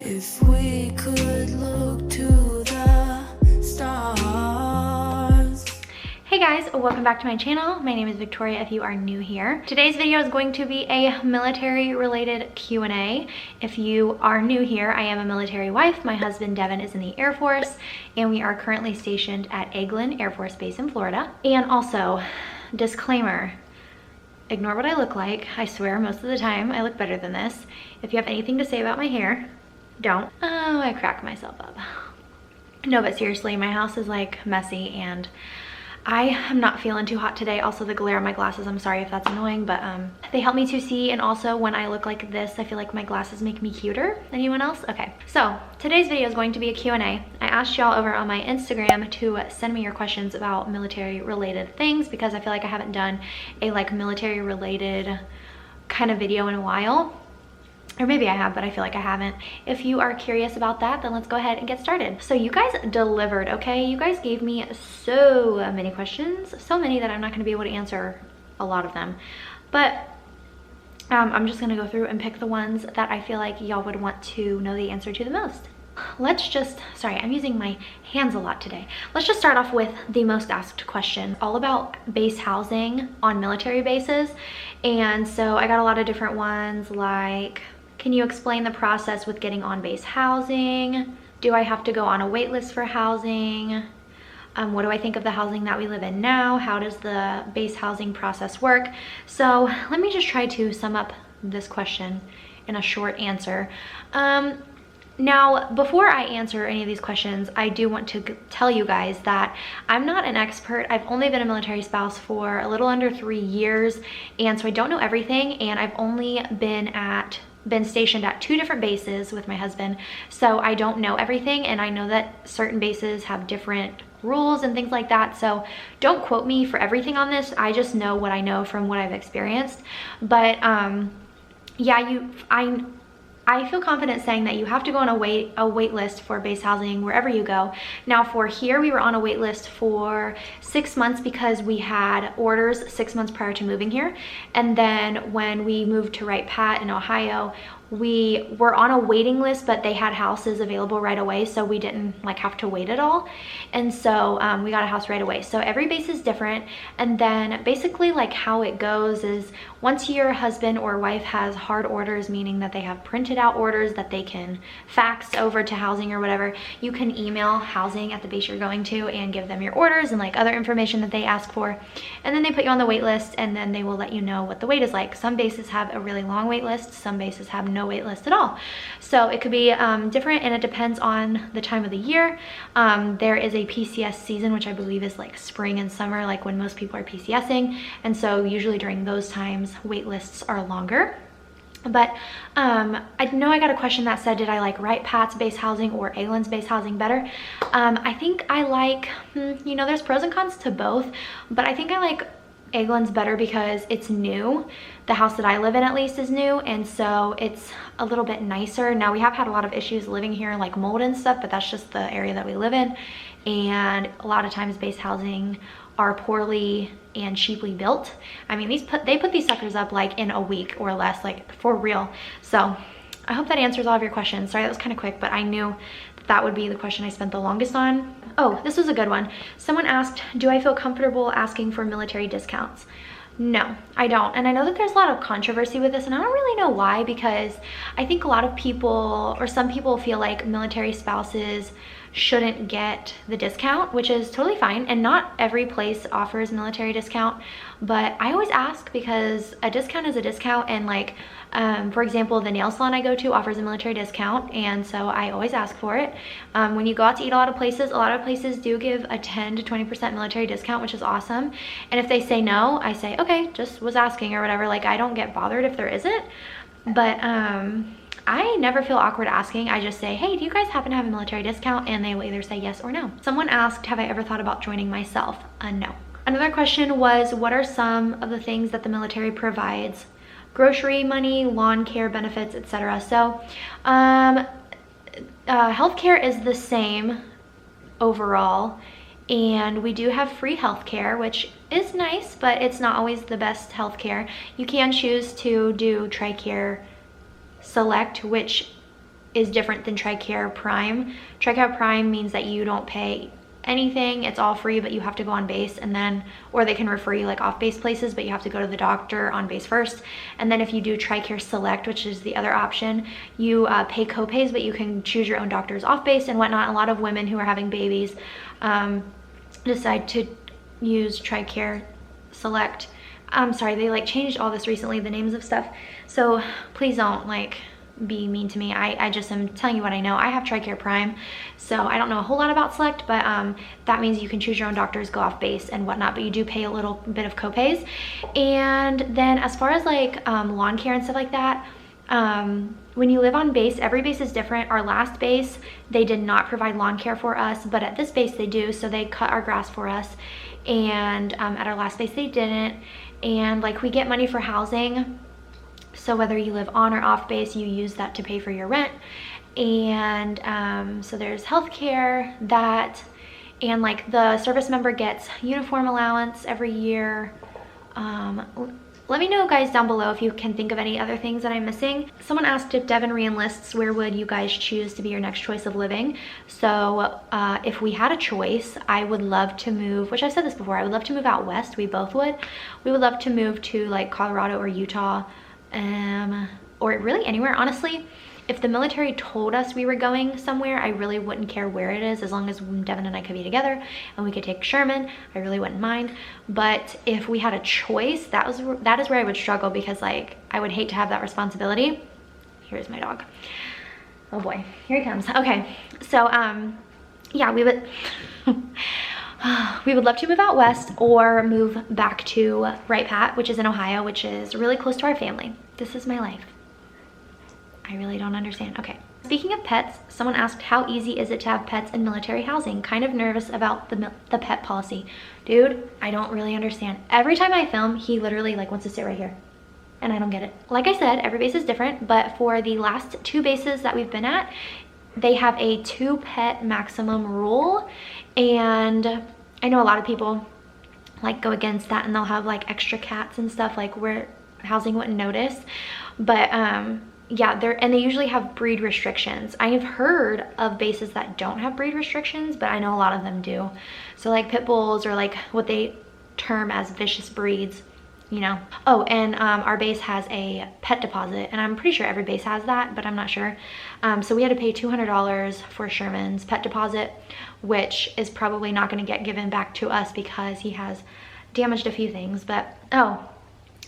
If we could look to the stars. Hey guys, welcome back to my channel. My name is Victoria if you are new here. Today's video is going to be a military related Q&A. If you are new here, I am a military wife. My husband Devin is in the Air Force and we are currently stationed at EGLIN Air Force Base in Florida. And also, disclaimer, ignore what I look like. I swear most of the time I look better than this. If you have anything to say about my hair, don't. Oh, I crack myself up. No, but seriously, my house is like messy and I am not feeling too hot today. Also the glare on my glasses, I'm sorry if that's annoying, but they help me to see, and also when I look like this, I feel like my glasses make me cuter. Anyone else? Okay, so today's video is going to be a Q&A. I asked y'all over on my Instagram to send me your questions about military related things because I feel like I haven't done a like military related kind of video in a while. Or maybe I have, but I feel like I haven't. If you are curious about that, then let's go ahead and get started. So you guys delivered, okay? You guys gave me so many questions, so many that I'm not gonna be able to answer a lot of them. But I'm just gonna go through and pick the ones that I feel like y'all would want to know the answer to the most. Let's just, sorry, I'm using my hands a lot today. Let's just start off with the most asked question, all about base housing on military bases. And so I got a lot of different ones like, can you explain the process with getting on base housing? Do I have to go on a wait list for housing? What do I think of the housing that we live in now? How does the base housing process work? So let me just try to sum up this question in a short answer. Now, before I answer any of these questions, I do want to tell you guys that I'm not an expert. I've only been a military spouse for a little under 3 years, and so I don't know everything, and I've only been stationed at 2 different bases with my husband, so I don't know everything, and I know that certain bases have different rules and things like that, so don't quote me for everything on this. I just know what I know from what I've experienced. But yeah, I feel confident saying that you have to go on a wait list for base housing wherever you go. Now for here, we were on a wait list for 6 months because we had orders 6 months prior to moving here. And then when we moved to Wright Pat in Ohio, we were on a waiting list, but they had houses available right away, so we didn't like have to wait at all. And so we got a house right away. So every base is different. And then basically like how it goes is once your husband or wife has hard orders, meaning that they have printed out orders that they can fax over to housing or whatever, you can email housing at the base you're going to and give them your orders and like other information that they ask for. And then they put you on the wait list, and then they will let you know what the wait is like. Some bases have a really long wait list, some bases have no wait list at all. So it could be different, and it depends on the time of the year. There is a PCS season, which I believe is like spring and summer, like when most people are PCSing. And so usually during those times, wait lists are longer. But I know I got a question that said, did I like Wright Pat's base housing or EGLIN's base housing better? I think I like, you know, there's pros and cons to both, but I think I like EGLIN's better because it's new. The house that I live in at least is new, and so it's a little bit nicer. Now we have had a lot of issues living here, like mold and stuff, but that's just the area that we live in. And a lot of times base housing are poorly and cheaply built. I mean, they put these suckers up like in a week or less, like for real. So I hope that answers all of your questions. Sorry, that was kind of quick, but I knew that would be the question I spent the longest on. Oh, this was a good one. Someone asked, do I feel comfortable asking for military discounts? No, I don't. And I know that there's a lot of controversy with this, and I don't really know why, because I think a lot of people, or some people, feel like military spouses shouldn't get the discount, which is totally fine. And not every place offers military discount, but I always ask because a discount is a discount. And like, for example, the nail salon I go to offers a military discount, and so I always ask for it. When you go out to eat, a lot of places do give a 10 to 20% military discount, which is awesome. And if they say no, I say, okay, just was asking or whatever. Like, I don't get bothered if there isn't. But I never feel awkward asking. I just say, hey, do you guys happen to have a military discount? And they will either say yes or no. Someone asked, have I ever thought about joining myself? No. Another question was, what are some of the things that the military provides? Grocery money, lawn care benefits, etc. So healthcare is the same overall, and we do have free healthcare, which is nice, but it's not always the best healthcare. You can choose to do TRICARE Select, which is different than TRICARE Prime. TRICARE Prime means that you don't pay anything, it's all free, but you have to go on base, and then, or they can refer you like off base places, but you have to go to the doctor on base first. And then if you do TRICARE Select, which is the other option, you pay copays, but you can choose your own doctors off base and whatnot. A lot of women who are having babies decide to use TRICARE Select. I'm sorry, they like changed all this recently, the names of stuff, so please don't like be mean to me. I just am telling you what I know. I have TRICARE Prime, so I don't know a whole lot about Select, but that means you can choose your own doctors, go off base and whatnot, but you do pay a little bit of copays. And then as far as like lawn care and stuff like that, when you live on base, every base is different. Our last base, they did not provide lawn care for us, but at this base they do, so they cut our grass for us. And at our last base they didn't. And like we get money for housing, so whether you live on or off base, you use that to pay for your rent. And so there's healthcare, that, and like the service member gets uniform allowance every year. Let me know guys down below if you can think of any other things that I'm missing. Someone asked if Devin re-enlists, where would you guys choose to be your next choice of living? So if we had a choice, I would love to move, which I've said this before, I would love to move out west. We both would. We would love to move to like Colorado or Utah, or really anywhere. Honestly, if the military told us we were going somewhere, I really wouldn't care where it is, as long as Devin and I could be together and we could take Sherman. I really wouldn't mind. But if we had a choice, that is where I would struggle, because like I would hate to have that responsibility. Here's my dog. Oh boy, here he comes. Okay, so yeah, we would we would love to move out west or move back to Wright Pat, which is in Ohio, which is really close to our family. This is my life. I really don't understand. Okay. Speaking of pets, someone asked, how easy is it to have pets in military housing? Kind of nervous about the pet policy. Dude, I don't really understand. Every time I film, he literally like wants to sit right here, and I don't get it. Like I said, every base is different, but for the last 2 bases that we've been at, they have a 2 pet maximum rule. And I know a lot of people like go against that, and they'll have like extra cats and stuff like where housing wouldn't notice. But yeah, they usually have breed restrictions. I have heard of bases that don't have breed restrictions, but I know a lot of them do. So like pit bulls, or like what they term as vicious breeds, you know. Oh, and our base has a pet deposit, and I'm pretty sure every base has that, but I'm not sure. So we had to pay $200 for Sherman's pet deposit, which is probably not going to get given back to us because he has damaged a few things. But oh,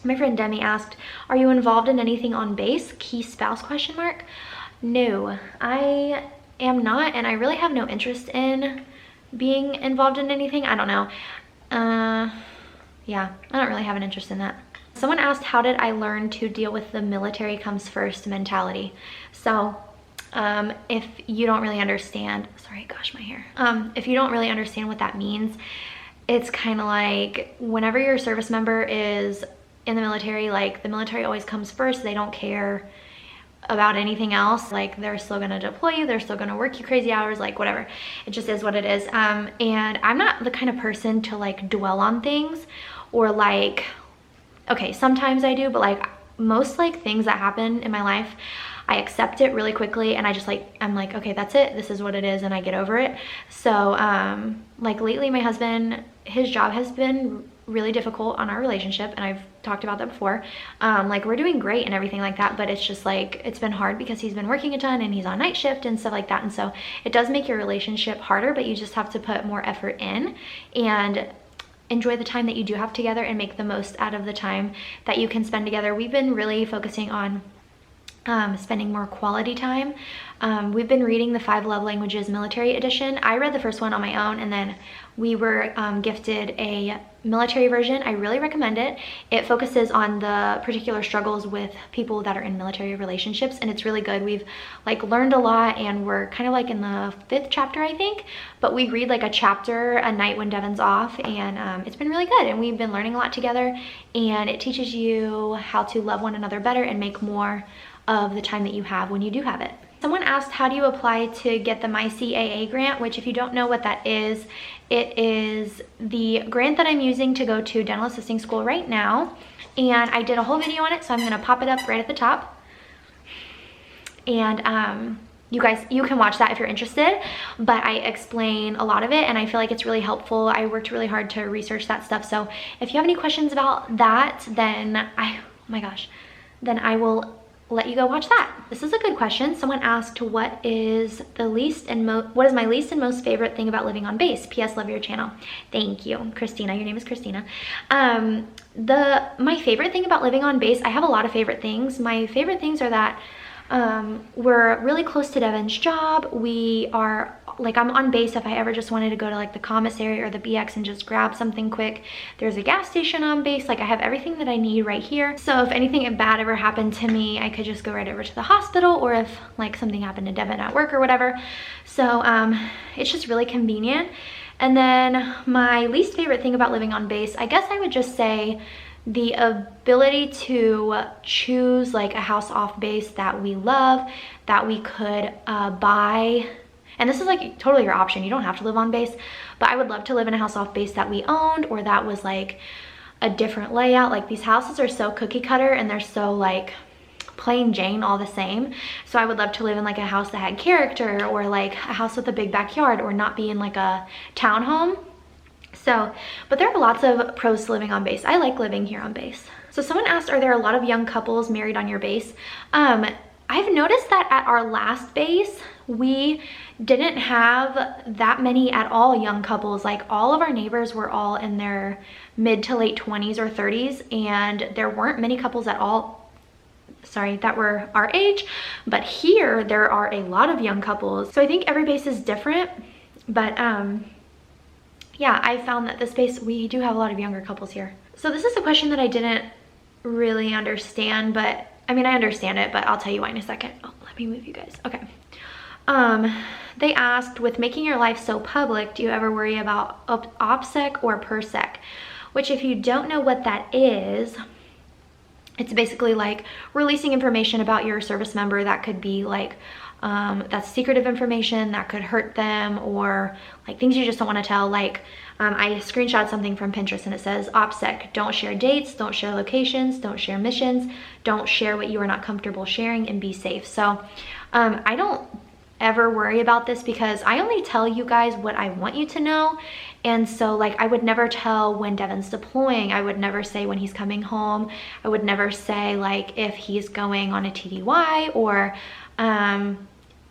my friend Demi asked, are you involved in anything on base? Key spouse question mark. No, I am not, and I really have no interest in being involved in anything. I don't know. Yeah, I don't really have an interest in that. Someone asked, how did I learn to deal with the military comes first mentality? So if you don't really understand, sorry, gosh, my hair. If you don't really understand what that means, it's kind of like whenever your service member is in the military, like the military always comes first. They don't care about anything else. Like they're still gonna deploy you, they're still gonna work you crazy hours, like whatever. It just is what it is. And I'm not the kind of person to like dwell on things, or like, okay, sometimes I do, but like most like things that happen in my life, I accept it really quickly, and I just like, I'm like, okay, that's it, this is what it is, and I get over it. So like lately my husband, his job has been really difficult on our relationship, and I've talked about that before. Like we're doing great and everything like that, but it's just like, it's been hard because he's been working a ton and he's on night shift and stuff like that. And so it does make your relationship harder, but you just have to put more effort in and enjoy the time that you do have together and make the most out of the time that you can spend together. We've been really focusing on spending more quality time. We've been reading the 5 Love Languages Military Edition. I read the first one on my own, and then we were gifted a military version. I really recommend it. It focuses on the particular struggles with people that are in military relationships, and it's really good. We've like learned a lot, and we're kind of like in the 5th chapter, I think, but we read like a chapter a night when Devin's off, and it's been really good, and we've been learning a lot together, and it teaches you how to love one another better and make more of the time that you have when you do have it. Someone asked, how do you apply to get the MYCAA grant? Which, if you don't know what that is, it is the grant that I'm using to go to dental assisting school right now. And I did a whole video on it, so I'm gonna pop it up right at the top. And you can watch that if you're interested, but I explain a lot of it and I feel like it's really helpful. I worked really hard to research that stuff. So if you have any questions about that, then oh my gosh, then I will let you go watch that. This is a good question. Someone asked, what is my least and most favorite thing about living on base? PS, love your channel. Thank you, Christina. Your name is Christina. My favorite thing about living on base, I have a lot of favorite things. My favorite things are that we're really close to Devin's job. We are, like, I'm on base if I ever just wanted to go to like the commissary or the BX and just grab something quick. There's a gas station on base. Like, I have everything that I need right here. So if anything bad ever happened to me, I could just go right over to the hospital, or if like something happened to Devin at work or whatever. So it's just really convenient. And then my least favorite thing about living on base, I guess I would just say the ability to choose like a house off base that we love, that we could buy. And this is like totally your option. You don't have to live on base, but I would love to live in a house off base that we owned, or that was like a different layout. Like, these houses are so cookie cutter and they're so like plain Jane, all the same. So I would love to live in like a house that had character, or like a house with a big backyard, or not be in like a townhome. So, but there are lots of pros to living on base. I like living here on base. So someone asked, are there a lot of young couples married on your base? I've noticed that at our last base, we didn't have that many at all young couples. Like, all of our neighbors were all in their mid to late 20s or 30s, and there weren't many couples at all, sorry, that were our age. But here there are a lot of young couples. So I think every base is different, but yeah, I found that this base, we do have a lot of younger couples here. So this is a question that I didn't really understand, but I mean, I understand it, but I'll tell you why in a second. Oh, let me move you guys. Okay. They asked, with making your life so public, do you ever worry about OPSEC or PERSEC? Which, if you don't know what that is, it's basically like releasing information about your service member that could be like, that's secretive information that could hurt them, or like things you just don't want to tell. Like, I screenshot something from Pinterest and it says OPSEC, don't share dates, don't share locations, don't share missions, don't share what you are not comfortable sharing, and be safe. So I don't ever worry about this, because I only tell you guys what I want you to know. And so like, I would never tell when Devin's deploying. I would never say when he's coming home. I would never say like if he's going on a TDY, or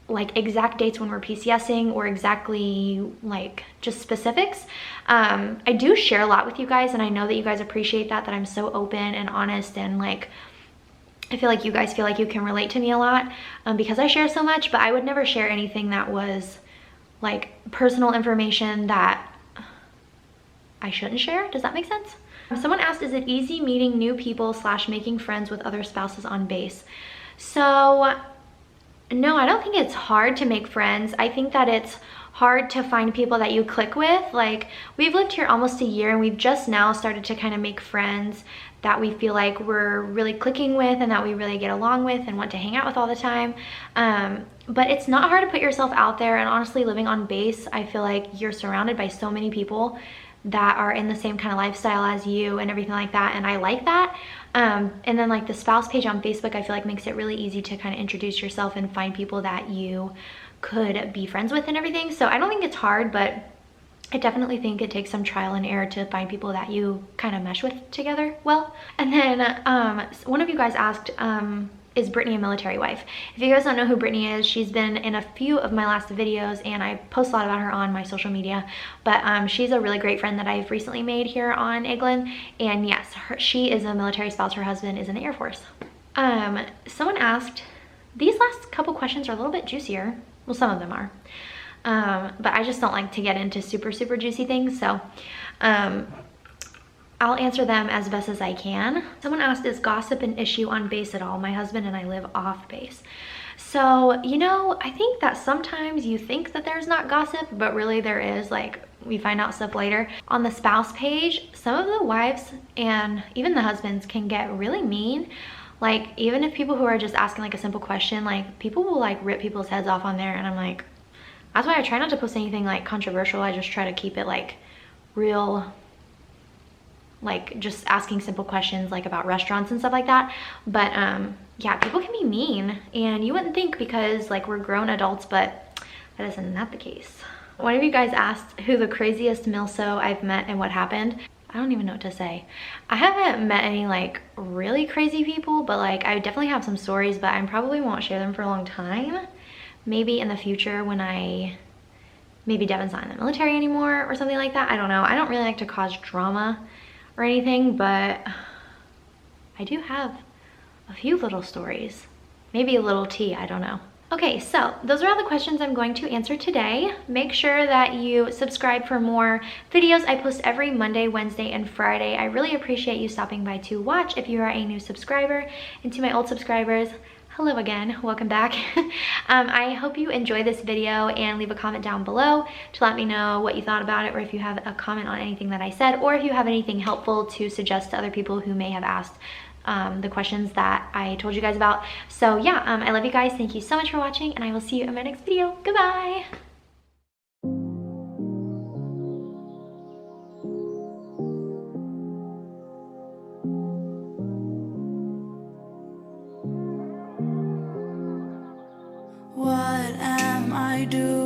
like exact dates when we're PCSing, or exactly like just specifics. I do share a lot with you guys, and I know that you guys appreciate that I'm so open and honest, and like I feel like you guys feel like you can relate to me a lot because I share so much. But I would never share anything that was like personal information that I shouldn't share. Does that make sense? Someone asked, is it easy meeting new people / making friends with other spouses on base? So no, I don't think it's hard to make friends. I think that it's hard to find people that you click with. Like, we've lived here almost a year, and we've just now started to kind of make friends that we feel like we're really clicking with, and that we really get along with and want to hang out with all the time. But it's not hard to put yourself out there. And honestly, living on base, I feel like you're surrounded by so many people that are in the same kind of lifestyle as you and everything like that, and I like that. And then like the spouse page on Facebook, I feel like makes it really easy to kind of introduce yourself and find people that you could be friends with and everything. So I don't think it's hard, but I definitely think it takes some trial and error to find people that you kind of mesh with together well. And then one of you guys asked, is Brittany a military wife? If you guys don't know who Brittany is, she's been in a few of my last videos, and I post a lot about her on my social media. But she's a really great friend that I've recently made here on EGLIN. And yes, she is a military spouse. Her husband is in the Air Force. Someone asked, these last couple questions are a little bit juicier. Well, some of them are. But I just don't like to get into super juicy things. So I'll answer them as best as I can. Someone asked, is gossip an issue on base at all? My husband and I live off base. So, you know, I think that sometimes you think that there's not gossip, but really there is. Like, we find out stuff later. On the spouse page, some of the wives and even the husbands can get really mean. Like, even if people who are just asking like a simple question, like people will like rip people's heads off on there, and I'm like, that's why I try not to post anything like controversial. I just try to keep it like real, like just asking simple questions like about restaurants and stuff like that. But yeah, people can be mean, and you wouldn't think because like we're grown adults, but that is not the case. One of you guys asked who the craziest milso I've met and what happened. I don't even know what to say. I haven't met any like really crazy people, but like I definitely have some stories, but I probably won't share them for a long time. Maybe in the future when maybe Devin's not in the military anymore or something like that. I don't know. I don't really like to cause drama or anything, but I do have a few little stories. Maybe a little tea, I don't know. Okay, so those are all the questions I'm going to answer today. Make sure that you subscribe for more videos. I post every Monday, Wednesday, and Friday. I really appreciate you stopping by to watch if you are a new subscriber. And to my old subscribers, hello again, welcome back. I hope you enjoy this video and leave a comment down below to let me know what you thought about it, or if you have a comment on anything that I said, or if you have anything helpful to suggest to other people who may have asked the questions that I told you guys about. So yeah, I love you guys. Thank you so much for watching, and I will see you in my next video. Goodbye. What am I doing?